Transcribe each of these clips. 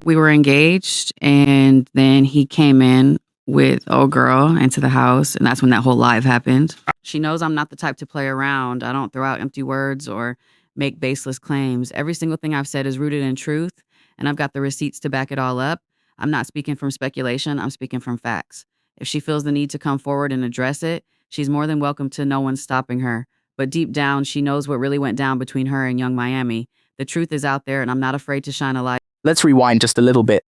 We were engaged, and then he came in with old girl into the house, and that's when that whole live happened. She knows I'm not the type to play around. I don't throw out empty words or make baseless claims. Every single thing I've said is rooted in truth, and I've got the receipts to back it all up. I'm not speaking from speculation. I'm speaking from facts. If she feels the need to come forward and address it, she's more than welcome to. No one's stopping her. But deep down, she knows what really went down between her and Yung Miami. The truth is out there, and I'm not afraid to shine a light. Let's rewind just a little bit.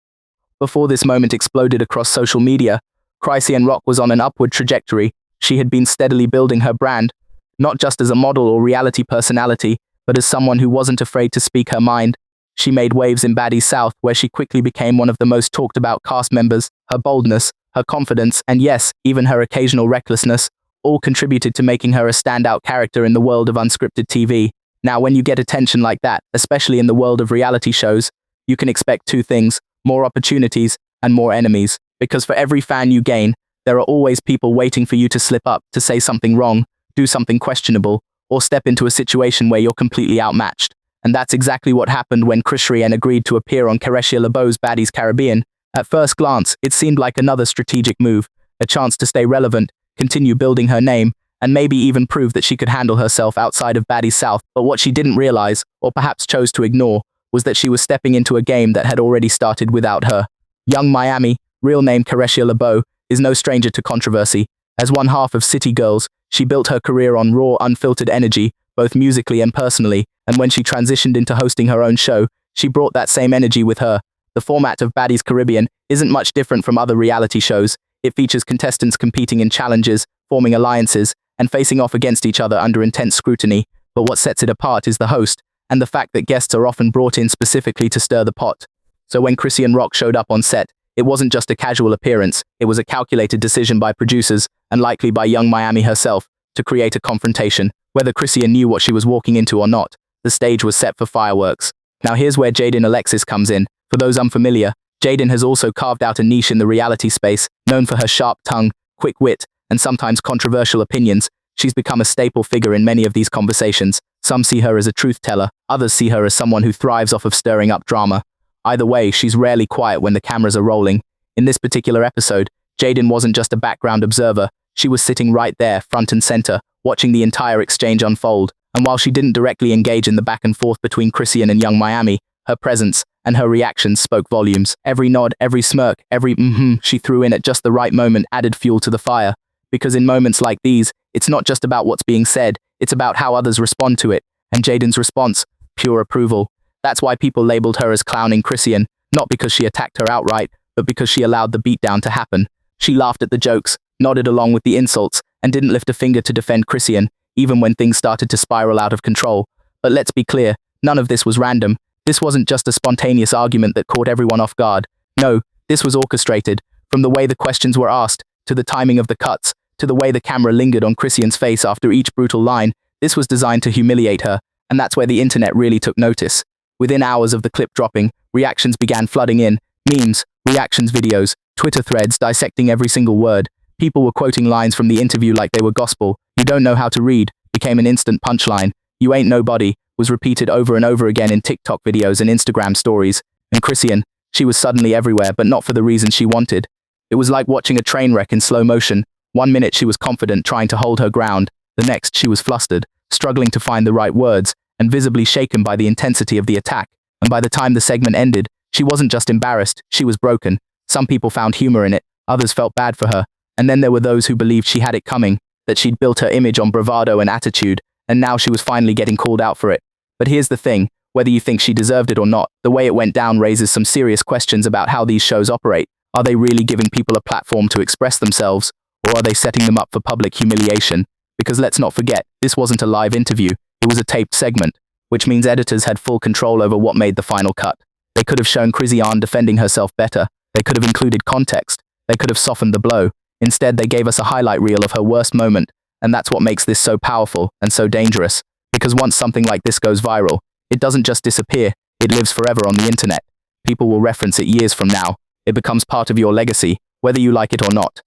Before this moment exploded across social media, Chrisean Rock was on an upward trajectory. She had been steadily building her brand, not just as a model or reality personality, but as someone who wasn't afraid to speak her mind. She made waves in Baddies South, where she quickly became one of the most talked about cast members. Her boldness, her confidence, and yes, even her occasional recklessness, all contributed to making her a standout character in the world of unscripted TV. Now, when you get attention like that, especially in the world of reality shows, you can expect two things: more opportunities and more enemies. Because for every fan you gain, there are always people waiting for you to slip up, to say something wrong, do something questionable, or step into a situation where you're completely outmatched. And that's exactly what happened when Chrisean agreed to appear on Chrisean Rock's Baddies Caribbean. At first glance, it seemed like another strategic move, a chance to stay relevant, continue building her name, and maybe even prove that she could handle herself outside of Baddies South. But what she didn't realize, or perhaps chose to ignore, was that she was stepping into a game that had already started without her. Yung Miami, real name Chrisean Rock, is no stranger to controversy. As one half of City Girls, she built her career on raw, unfiltered energy, both musically and personally, and when she transitioned into hosting her own show, she brought that same energy with her. The format of Baddies Caribbean isn't much different from other reality shows. It features contestants competing in challenges, forming alliances, and facing off against each other under intense scrutiny. But what sets it apart is the host, and the fact that guests are often brought in specifically to stir the pot. So when Chrisean Rock showed up on set, it wasn't just a casual appearance, it was a calculated decision by producers, and likely by Yung Miami herself, to create a confrontation. Whether Chrisean knew what she was walking into or not, the stage was set for fireworks. Now here's where Jaidyn Alexis comes in. For those unfamiliar, Jaidyn has also carved out a niche in the reality space. Known for her sharp tongue, quick wit, and sometimes controversial opinions, she's become a staple figure in many of these conversations. Some see her as a truth teller, others see her as someone who thrives off of stirring up drama. Either way, she's rarely quiet when the cameras are rolling. In this particular episode, Jaidyn wasn't just a background observer, she was sitting right there, front and center, watching the entire exchange unfold. And while she didn't directly engage in the back and forth between Chrisean and Yung Miami, her presence and her reactions spoke volumes. Every nod, every smirk, every she threw in at just the right moment added fuel to the fire. Because in moments like these, it's not just about what's being said, it's about how others respond to it. And Jaidyn's response, pure approval. That's why people labeled her as clowning Chrisean, not because she attacked her outright, but because she allowed the beatdown to happen. She laughed at the jokes, nodded along with the insults, and didn't lift a finger to defend Chrisean, even when things started to spiral out of control. But let's be clear, none of this was random. This wasn't just a spontaneous argument that caught everyone off guard. No, this was orchestrated. From the way the questions were asked, to the timing of the cuts, to the way the camera lingered on Chrisean's face after each brutal line, this was designed to humiliate her, and that's where the internet really took notice. Within hours of the clip dropping, reactions began flooding in. Memes, reactions videos, Twitter threads dissecting every single word. People were quoting lines from the interview like they were gospel. "You don't know how to read" became an instant punchline. "You ain't nobody" was repeated over and over again in TikTok videos and Instagram stories. And Chrisean, she was suddenly everywhere, but not for the reason she wanted. It was like watching a train wreck in slow motion. One minute she was confident, trying to hold her ground. The next she was flustered, struggling to find the right words, and visibly shaken by the intensity of the attack. And by the time the segment ended, she wasn't just embarrassed, she was broken. Some people found humor in it, others felt bad for her. And then there were those who believed she had it coming, that she'd built her image on bravado and attitude, and now she was finally getting called out for it. But here's the thing, whether you think she deserved it or not, the way it went down raises some serious questions about how these shows operate. Are they really giving people a platform to express themselves, or are they setting them up for public humiliation? Because let's not forget, this wasn't a live interview, it was a taped segment, which means editors had full control over what made the final cut. They could have shown Chrisean defending herself better, they could have included context, they could have softened the blow. Instead, they gave us a highlight reel of her worst moment, and that's what makes this so powerful and so dangerous. Because once something like this goes viral, it doesn't just disappear, it lives forever on the internet. People will reference it years from now. It becomes part of your legacy, whether you like it or not.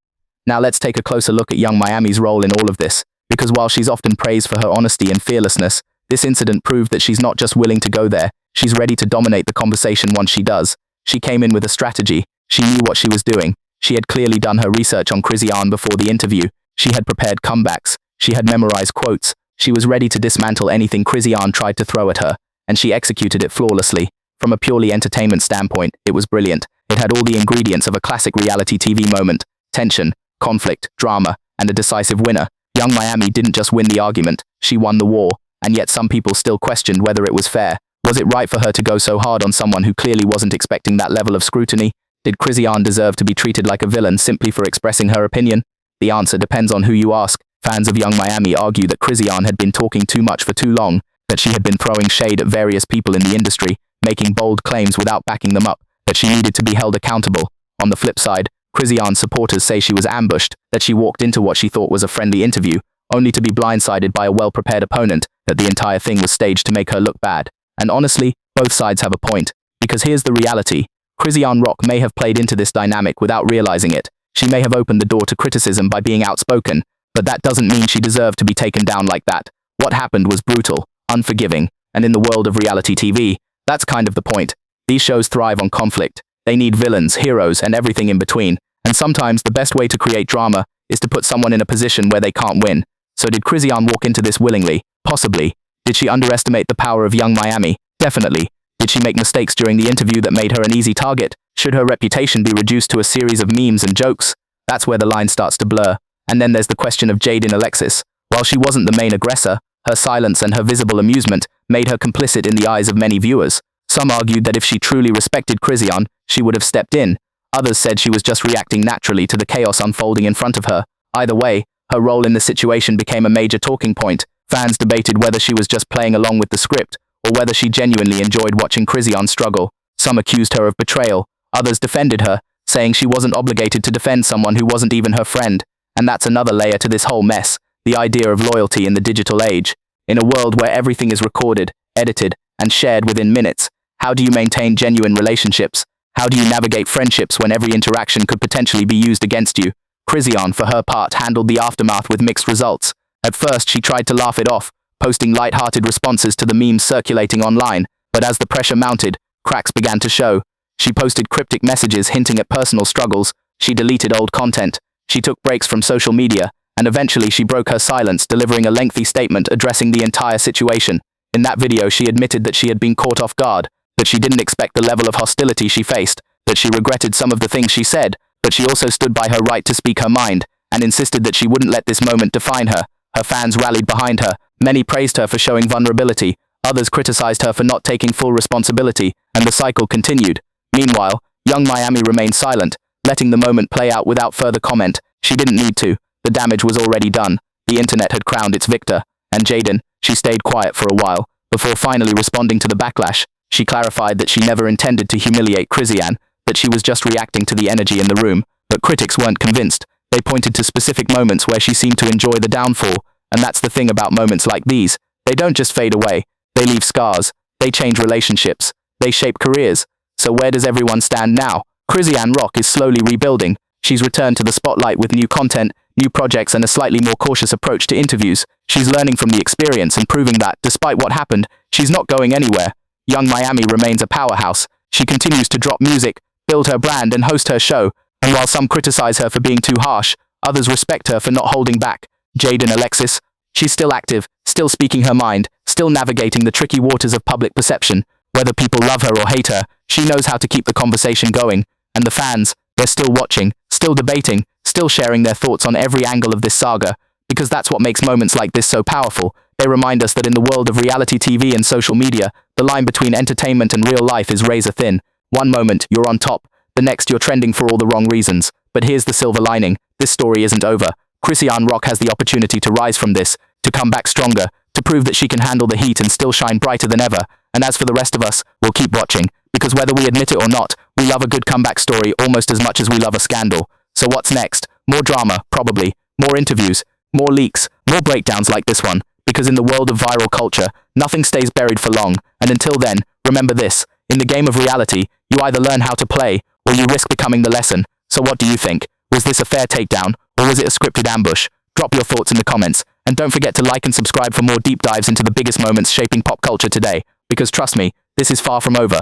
Now let's take a closer look at Yung Miami's role in all of this, because while she's often praised for her honesty and fearlessness, this incident proved that she's not just willing to go there, she's ready to dominate the conversation once she does. She came in with a strategy. She knew what she was doing. She had clearly done her research on Chrisean before the interview. She had prepared comebacks. She had memorized quotes. She was ready to dismantle anything Chrisean tried to throw at her, and she executed it flawlessly. From a purely entertainment standpoint, it was brilliant. It had all the ingredients of a classic reality TV moment: tension, conflict, drama, and a decisive winner. Yung Miami didn't just win the argument, she won the war, and yet some people still questioned whether it was fair. Was it right for her to go so hard on someone who clearly wasn't expecting that level of scrutiny? Did Chrisean deserve to be treated like a villain simply for expressing her opinion? The answer depends on who you ask. Fans of Yung Miami argue that Chrisean had been talking too much for too long, that she had been throwing shade at various people in the industry, making bold claims without backing them up, that she needed to be held accountable. On the flip side, Chrisean's supporters say she was ambushed, that she walked into what she thought was a friendly interview, only to be blindsided by a well-prepared opponent, that the entire thing was staged to make her look bad. And honestly, both sides have a point, because here's the reality. Chrisean Rock may have played into this dynamic without realizing it. She may have opened the door to criticism by being outspoken, but that doesn't mean she deserved to be taken down like that. What happened was brutal, unforgiving, and in the world of reality TV, that's kind of the point. These shows thrive on conflict. They need villains, heroes, and everything in between. And sometimes the best way to create drama is to put someone in a position where they can't win. So did Chrisean walk into this willingly? Possibly. Did she underestimate the power of Yung Miami? Definitely. Did she make mistakes during the interview that made her an easy target? Should her reputation be reduced to a series of memes and jokes? That's where the line starts to blur. And then there's the question of Jaidyn Alexis. While she wasn't the main aggressor, her silence and her visible amusement made her complicit in the eyes of many viewers. Some argued that if she truly respected Chrisean, she would have stepped in. Others said she was just reacting naturally to the chaos unfolding in front of her. Either way, her role in the situation became a major talking point. Fans debated whether she was just playing along with the script, or whether she genuinely enjoyed watching Chrisean struggle. Some accused her of betrayal. Others defended her, saying she wasn't obligated to defend someone who wasn't even her friend. And that's another layer to this whole mess, the idea of loyalty in the digital age. In a world where everything is recorded, edited, and shared within minutes, how do you maintain genuine relationships? How do you navigate friendships when every interaction could potentially be used against you? Chrisean, for her part, handled the aftermath with mixed results. At first, she tried to laugh it off, posting light-hearted responses to the memes circulating online, but as the pressure mounted, cracks began to show. She posted cryptic messages hinting at personal struggles, she deleted old content, she took breaks from social media, and eventually she broke her silence, delivering a lengthy statement addressing the entire situation. In that video, she admitted that she had been caught off guard, that she didn't expect the level of hostility she faced, that she regretted some of the things she said, but she also stood by her right to speak her mind, and insisted that she wouldn't let this moment define her. Her fans rallied behind her. Many praised her for showing vulnerability, others criticized her for not taking full responsibility, and the cycle continued. Meanwhile, Yung Miami remained silent, letting the moment play out without further comment. She didn't need to. The damage was already done. The internet had crowned its victor. And Jaidyn, she stayed quiet for a while, before finally responding to the backlash. She clarified that she never intended to humiliate Chrisean, that she was just reacting to the energy in the room, but critics weren't convinced. They pointed to specific moments where she seemed to enjoy the downfall, and that's the thing about moments like these. They don't just fade away. They leave scars. They change relationships. They shape careers. So where does everyone stand now? Chrisean Rock is slowly rebuilding. She's returned to the spotlight with new content, new projects, and a slightly more cautious approach to interviews. She's learning from the experience and proving that, despite what happened, she's not going anywhere. Yung Miami remains a powerhouse. She continues to drop music, build her brand, and host her show. And while some criticize her for being too harsh, others respect her for not holding back. Jaidyn Alexis, she's still active, still speaking her mind, still navigating the tricky waters of public perception. Whether people love her or hate her, she knows how to keep the conversation going. And the fans, they're still watching, still debating, still sharing their thoughts on every angle of this saga. Because that's what makes moments like this so powerful. They remind us that in the world of reality TV and social media, the line between entertainment and real life is razor thin. One moment, you're on top. The next, you're trending for all the wrong reasons. But here's the silver lining. This story isn't over. Chrisean Rock has the opportunity to rise from this, to come back stronger, to prove that she can handle the heat and still shine brighter than ever. And as for the rest of us, we'll keep watching. Because whether we admit it or not, we love a good comeback story almost as much as we love a scandal. So what's next? More drama, probably. More interviews, more leaks, more breakdowns like this one. Because in the world of viral culture, nothing stays buried for long. And until then, remember this. In the game of reality, you either learn how to play, or you risk becoming the lesson. So what do you think? Was this a fair takedown, or was it a scripted ambush? Drop your thoughts in the comments, and don't forget to like and subscribe for more deep dives into the biggest moments shaping pop culture today. Because trust me, this is far from over.